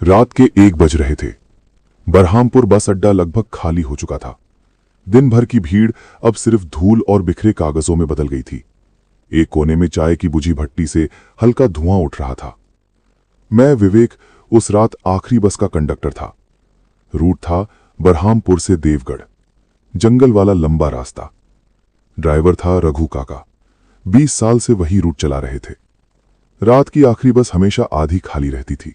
रात के 1 बज रहे थे। बरहामपुर बस अड्डा लगभग खाली हो चुका था। दिन भर की भीड़ अब सिर्फ धूल और बिखरे कागजों में बदल गई थी। एक कोने में चाय की बुझी भट्टी से हल्का धुआं उठ रहा था। मैं विवेक उस रात आखिरी बस का कंडक्टर था। रूट था बरहामपुर से देवगढ़, जंगल वाला लंबा रास्ता। ड्राइवर था रघु काका। 20 साल से वही रूट चला रहे थे। रात की आखिरी बस हमेशा आधी खाली रहती थी।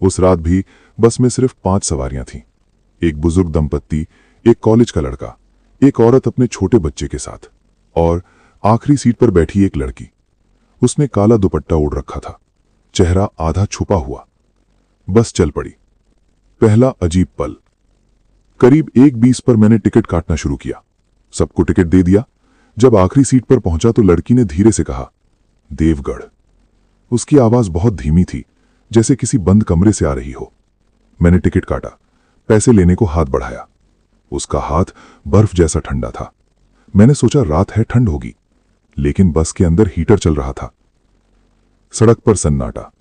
उस रात भी बस में सिर्फ 5 सवारियां थीं। एक बुजुर्ग दंपत्ति, एक कॉलेज का लड़का, एक औरत अपने छोटे बच्चे के साथ और आखिरी सीट पर बैठी एक लड़की। उसने काला दुपट्टा ओढ़ रखा था, चेहरा आधा छुपा हुआ। बस चल पड़ी। पहला अजीब पल। करीब 1:20 पर मैंने टिकट काटना शुरू किया। सबको टिकट दे दिया। जब आखिरी सीट पर पहुंचा तो लड़की ने धीरे से कहा, देवगढ़। उसकी आवाज बहुत धीमी थी, जैसे किसी बंद कमरे से आ रही हो। मैंने टिकट काटा, पैसे लेने को हाथ बढ़ाया। उसका हाथ बर्फ जैसा ठंडा था। मैंने सोचा रात है, ठंड होगी, लेकिन बस के अंदर हीटर चल रहा था। सड़क पर सन्नाटा।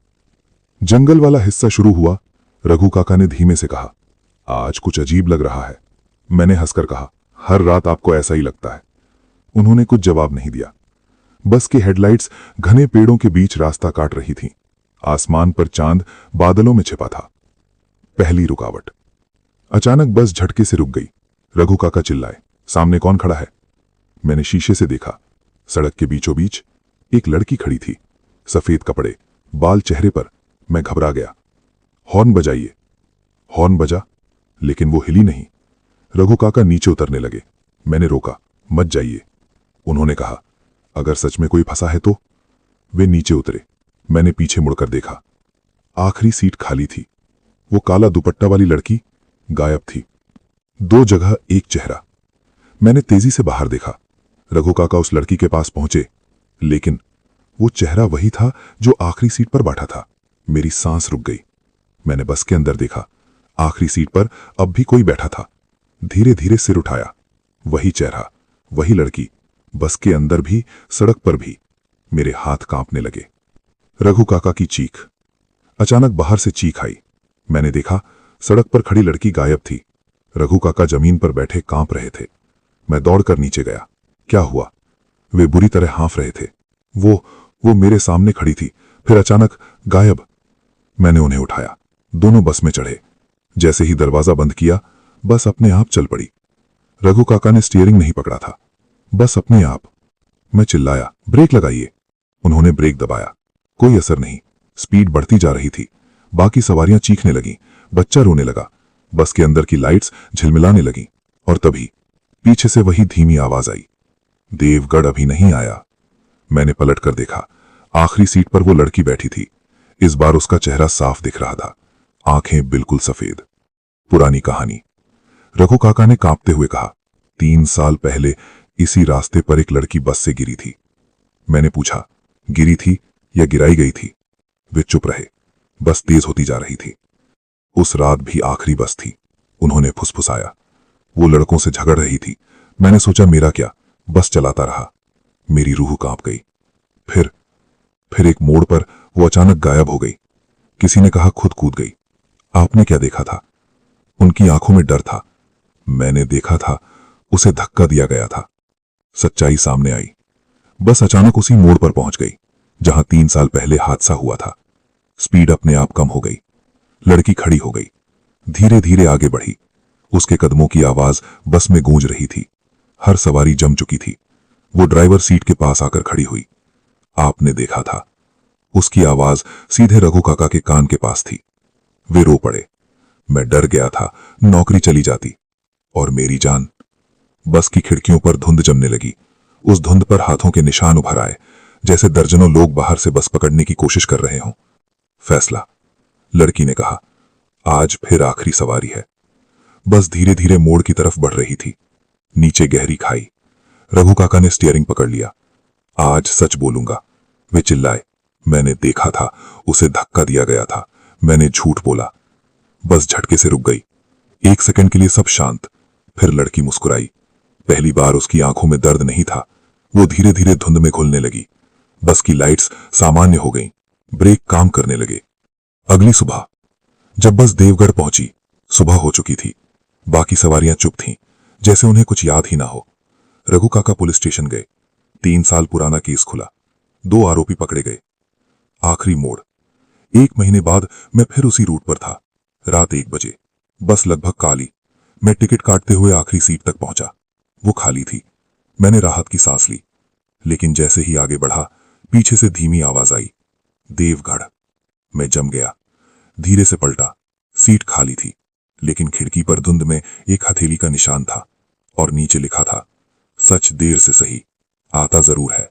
जंगल वाला हिस्सा शुरू हुआ। रघु काका ने धीमे से कहा, आज कुछ अजीब लग रहा है। मैंने हंसकर कहा, हर रात आपको ऐसा ही लगता है। उन्होंने कुछ जवाब नहीं दिया। बस की हेडलाइट्स घने पेड़ों के बीच रास्ता काट रही थीं। आसमान पर चांद बादलों में छिपा था। पहली रुकावट। अचानक बस झटके से रुक गई। रघु काका चिल्लाए, सामने कौन खड़ा है? मैंने शीशे से देखा। सड़क के बीचों बीच एक लड़की खड़ी थी, सफेद कपड़े, बाल चेहरे पर। मैं घबरा गया। हॉर्न बजाइए। हॉर्न बजा, लेकिन वो हिली नहीं। रघु काका नीचे उतरने लगे। मैंने रोका, मत जाइए। उन्होंने कहा, अगर सच में कोई फंसा है तो? वे नीचे उतरे। मैंने पीछे मुड़कर देखा। आखिरी सीट खाली थी। वो काला दुपट्टा वाली लड़की गायब थी। 2 जगह एक चेहरा। मैंने तेजी से बाहर देखा। रघु काका उस लड़की के पास पहुंचे, लेकिन वो चेहरा वही था जो आखिरी सीट पर बैठा था। मेरी सांस रुक गई। मैंने बस के अंदर देखा। आखिरी सीट पर अब भी कोई बैठा था। धीरे धीरे सिर उठाया। वही चेहरा, वही लड़की, बस के अंदर भी, सड़क पर भी। मेरे हाथ कांपने लगे। रघु काका की चीख। अचानक बाहर से चीख आई। मैंने देखा, सड़क पर खड़ी लड़की गायब थी। रघु काका जमीन पर बैठे कांप रहे थे। मैं दौड़कर नीचे गया। क्या हुआ? वे बुरी तरह हाँफ रहे थे। वो मेरे सामने खड़ी थी, फिर अचानक गायब। मैंने उन्हें उठाया। दोनों बस में चढ़े। जैसे ही दरवाजा बंद किया, बस अपने आप चल पड़ी। रघु काका ने स्टीयरिंग नहीं पकड़ा था, बस अपने आप। मैं चिल्लाया, ब्रेक लगाइए। उन्होंने ब्रेक दबाया। कोई असर नहीं। स्पीड बढ़ती जा रही थी। बाकी सवारियां चीखने लगीं। बच्चा रोने लगा। बस के अंदर की लाइट्स झिलमिलाने लगीं। और तभी पीछे से वही धीमी आवाज आई, देवगढ़ अभी नहीं आया। मैंने पलट कर देखा। आखिरी सीट पर वो लड़की बैठी थी। इस बार उसका चेहरा साफ दिख रहा था, आंखें बिल्कुल सफेद। पुरानी कहानी। रघु काका ने कांपते हुए कहा, 3 साल पहले इसी रास्ते पर एक लड़की बस से गिरी थी। मैंने पूछा, गिरी थी या गिराई गई थी? वे चुप रहे। बस तेज होती जा रही थी। उस रात भी आखिरी बस थी। उन्होंने फुसफुसाया, वो लड़कों से झगड़ रही थी। मैंने सोचा, मेरा क्या? बस चलाता रहा। मेरी रूह कांप गई। फिर एक मोड़ पर वो अचानक गायब हो गई। किसी ने कहा खुद कूद गई। आपने क्या देखा था? उनकी आंखों में डर था। मैंने देखा था, उसे धक्का दिया गया था। सच्चाई सामने आई। बस अचानक उसी मोड़ पर पहुंच गई जहां 3 साल पहले हादसा हुआ था। स्पीड अपने आप कम हो गई। लड़की खड़ी हो गई, धीरे धीरे आगे बढ़ी। उसके कदमों की आवाज बस में गूंज रही थी। हर सवारी जम चुकी थी। वो ड्राइवर सीट के पास आकर खड़ी हुई। आपने देखा था। उसकी आवाज सीधे रघु काका के कान के पास थी। वे रो पड़े। मैं डर गया था, नौकरी चली जाती। और मेरी जान। बस की खिड़कियों पर धुंध जमने लगी। उस धुंध पर हाथों के निशान उभर आए, जैसे दर्जनों लोग बाहर से बस पकड़ने की कोशिश कर रहे हों। फैसला। लड़की ने कहा, आज फिर आखिरी सवारी है। बस धीरे धीरे मोड़ की तरफ बढ़ रही थी। नीचे गहरी खाई। रघु काका ने स्टीयरिंग पकड़ लिया। आज सच बोलूंगा, वे चिल्लाए। मैंने देखा था, उसे धक्का दिया गया था। मैंने झूठ बोला। बस झटके से रुक गई। 1 सेकंड के लिए सब शांत। फिर लड़की मुस्कुराई। पहली बार उसकी आंखों में दर्द नहीं था। वो धीरे धीरे धुंध में घुलने लगी। बस की लाइट्स सामान्य हो गईं। ब्रेक काम करने लगे। अगली सुबह जब बस देवगढ़ पहुंची, सुबह हो चुकी थी। बाकी सवारियां चुप थीं, जैसे उन्हें कुछ याद ही ना हो। रघु काका पुलिस स्टेशन गए। 3 साल पुराना केस खुला, 2 आरोपी पकड़े गए। आखिरी मोड़। 1 महीने बाद मैं फिर उसी रूट पर था। रात 1 बजे, बस लगभग काली। मैं टिकट काटते हुए आखिरी सीट तक पहुंचा। वो खाली थी। मैंने राहत की सांस ली, लेकिन जैसे ही आगे बढ़ा, पीछे से धीमी आवाज आई, देवगढ़। मैं जम गया। धीरे से पलटा। सीट खाली थी, लेकिन खिड़की पर धुंध में एक हथेली का निशान था और नीचे लिखा था, सच देर से सही, आता जरूर है।